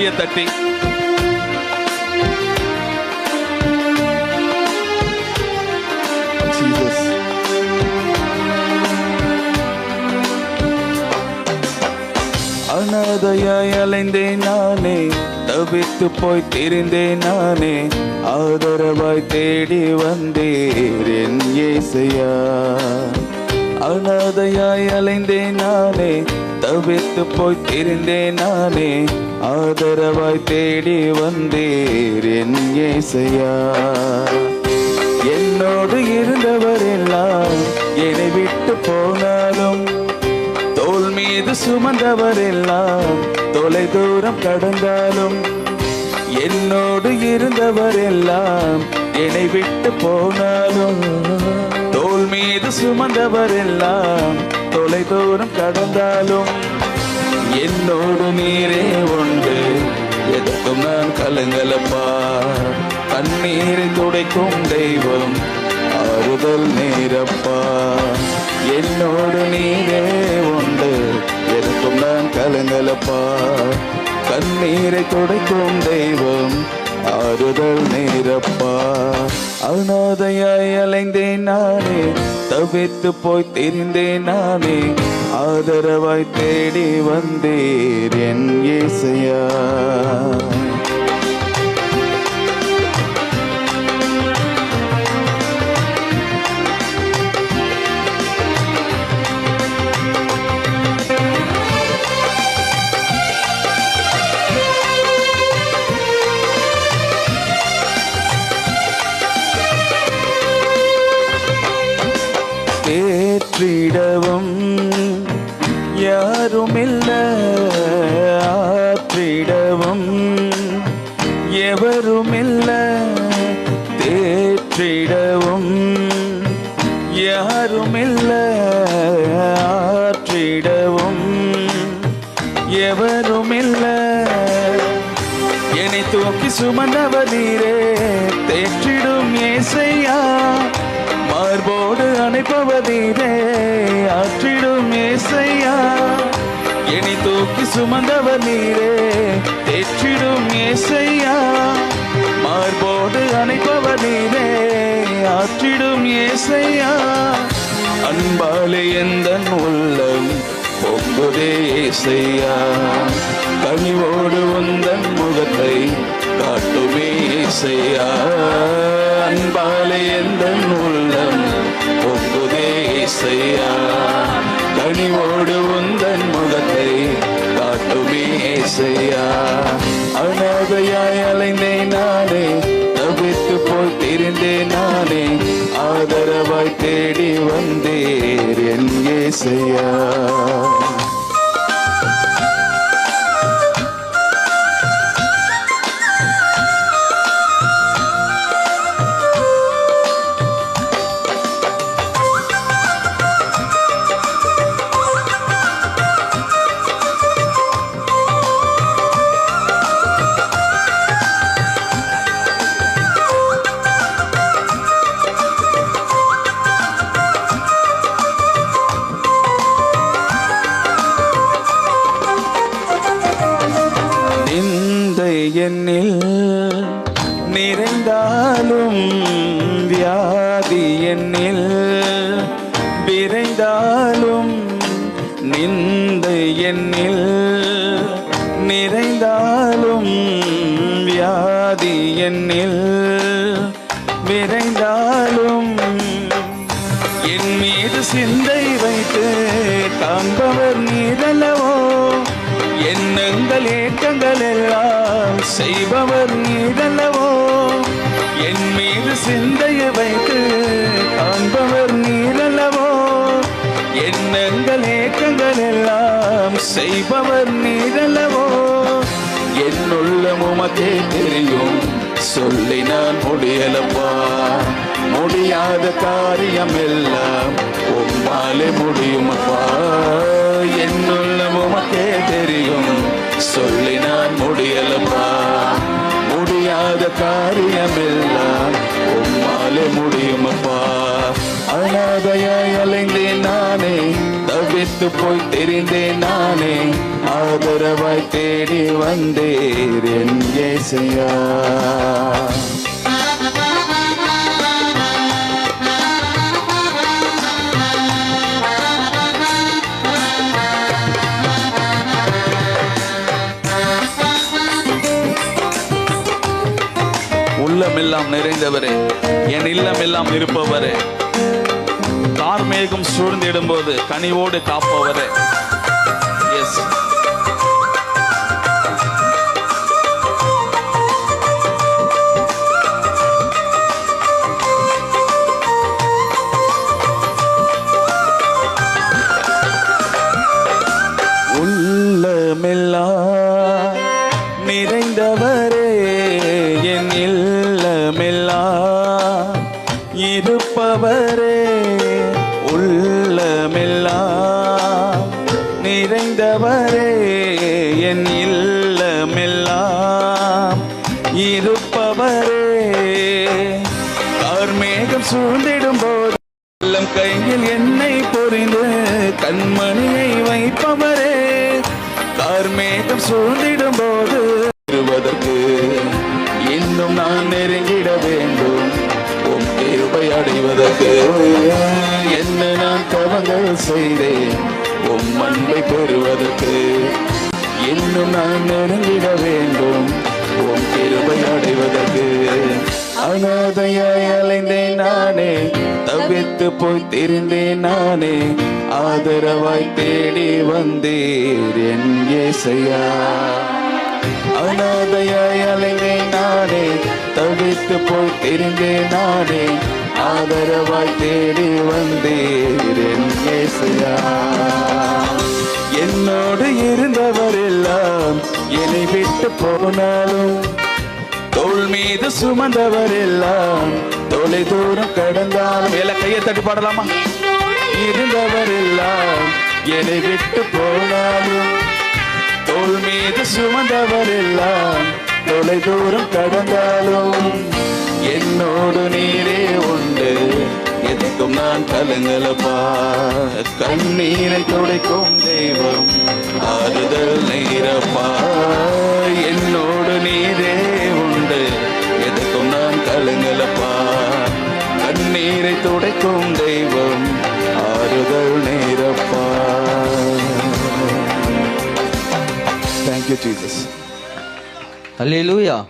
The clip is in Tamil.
கையை தட்டி அனாதையாய் அலைந்தேன் நானே, தவித்து போய் திரிந்தேன் நானே, ஆதரவாய் தேடி வந்தீர் என் இயேசையா. அனாதையாய் அலைந்தேன் நானே, தவித்து போய் திரிந்தேன் நானே, ஆதரவாய் தேடி வந்தீர் என் இயேசையா. என்னோடு இருந்தவர் எல்லாம் என்னை விட்டு போனாலும், தோள் மீது சுமந்தவர் எல்லாம் தொலை தூரம் கடந்தாலும், என்னோடு இருந்தவர் எல்லாம் என்னை விட்டு போனாலும், தோள் மீது சுமந்தவர் எல்லாம் தொலை தூரம் கடந்தாலும், என்னோடு நீரே உண்டு எதற்கும் நான் கலங்கலப்பா. கண்ணீரை துடைக்கும் தெய்வம் ஆறுதல் நீரப்பா. என்னோடு நீரே உண்டு எதற்கும் நான் கலங்கலப்பா. கண்ணீரை துடைக்கும் தெய்வம் ஆறுதல் நீரப்பா. அனாதையாய் அலைந்தேன் நானே, தவித்து போய் திரிந்தேன் நானே, ஆதரவாய் தேடி வந்தீர் என் இயேசையா. ஏற்றிடவும் யாருமில்ல, ஆற்றிடவும் எவருமில்ல, தேற்றிடவும் யாருமில்ல, ஆற்றிடவும் எவருமில்ல. என்னை தூக்கி சுமந்தவர் நீரே, தேற்றிடும் இயேசையா. மார்போடு அணைப்பவர் நீரே, ஆற்றிடும் இயேசையா. என்னை தூக்கி சுமந்தவர் நீரே, தேற்றிடும் இயேசையா. மார்போடு அணைப்பவர் நீரே, ஆற்றிடும் இயேசையா. அன்பாலே எந்தன் உள்ளம் பொங்குதே இயேசையா. கனிவோடு உந்தன் முகத்தை காட்டுமே இயேசையா. அன்பாலே எந்தன் உள்ளம் பொங்குதே இயேசையா. கனிவோடு உந்தன் முகத்தை காட்டுமே இயேசையா. அனாதையாய் அலைந்தேன் நானே, தவித்து போய் திரிந்தேன் நானே, ஆதரவாய் தேடி வந்தீர் என் இயேசையா. என்னில் நிறைந்தாலும், வியாதி என்னில் விரைந்தாலும், நிந்தை என்னில் நிறைந்தாலும், வியாதி என்னில் விரைந்தாலும், என் மீது சிந்தை வைத்து காண்பவர் நீரல்லவோ. எண்ணங்கள் ஏக்கங்கள் எல்லாம் செய்பவர் நீரல்லவோ. என் மீது சிந்தையை வைத்து காண்பவர் நீரல்லவோ. எண்ணங்கள் ஏக்கங்கள் எல்லாம் செய்பவர் நீரல்லவோ. என்னுள்ளம் உமக்கே தெரியும், சொல்லி நான் முடியலப்பா. முடியாத காரியம் எல்லாம் உம்மாலே முடியுமப்பா. என்னுள்ளம் உமக்கே தெரியும், சொல்லி நான் முடியலப்பா. முடியாத காரியம் எல்லாம் உம்மாலே முடியுமப்பா. அனாதையாய் அலைந்தேன் நானே, தவித்து போய் தெரிந்தேன் நானே, ஆதரவாய் தேடி வந்தீர் என் இயேசையா. உள்ளமெல்லாம் நிறைந்தவரே, என் இல்லமெல்லாம் இருப்பவரே, கார்மேகம் சூழ்ந்திடும் போது கனிவோடு காப்பவரே. எஸ், உள்ளமெல்லாம் நிறைந்தவரே, என் இல்லமெல்லாம் இருப்பவரே. உள்ளமெல்லாம் நிறைந்தவரே, என் இல்லமெல்லாம் இருப்பவரே. கார்மேகம் சூழ்ந்திடும் போது உள்ளம் கையில் என்னை பொறிந்து கண்மணியை வைப்பவரே. கார்மேகம் சூழ்ந்திடும் போது வருவதற்கு இன்னும் நான் நெருங்கிட வேண்டும். உம் கிருபை அடைவதற்கு என்ன நான் தவங்கள் செய்தேன். உம் அன்பை பெறுவதற்கு இன்னும் நான் நெருங்கிட வேண்டும். உம் கிருபை அடைவதற்கு அனாதையாய் அலைந்தேன் நானே, தவித்து போய் திரிந்தேன் நானே. ஆதரவாய் தேடி வந்தீர் என் இயேசையா. அனாதையாய் அலைந்தேன் நானே, தவித்து போய் திரிந்தேன் நானே. ஆதரவாய் தேடி வந்தீர் என் இயேசையா. என்னோடு இருந்தவர் எல்லாம் என்னை விட்டு போனாலும், தோள் மீது சுமந்தவர் எல்லாம் தொலை தூரம் கடந்தாலும். எல்லாம் கையை தட்டி பாடலாமா? இருந்தவர் எல்லாம் என்னை விட்டு போனாலும், தோள் மீது சுமந்தவர் எல்லாம் தொலை தூரம் கடந்தாலும். என்னோடு நீரே உண்டு, எதுக்கும் நான் கலங்கலப்பா. கண்ணீரை துடைக்கும் தெய்வம் ஆறுதல் நீரப்பா. என்னோடு நீரே உண்டு, எதுக்கும் நான் கலங்கலப்பா. கண்ணீரை துடைக்கும் தெய்வம் ஆறுதல் நீரப்பா. Thank you, Jesus. Hallelujah.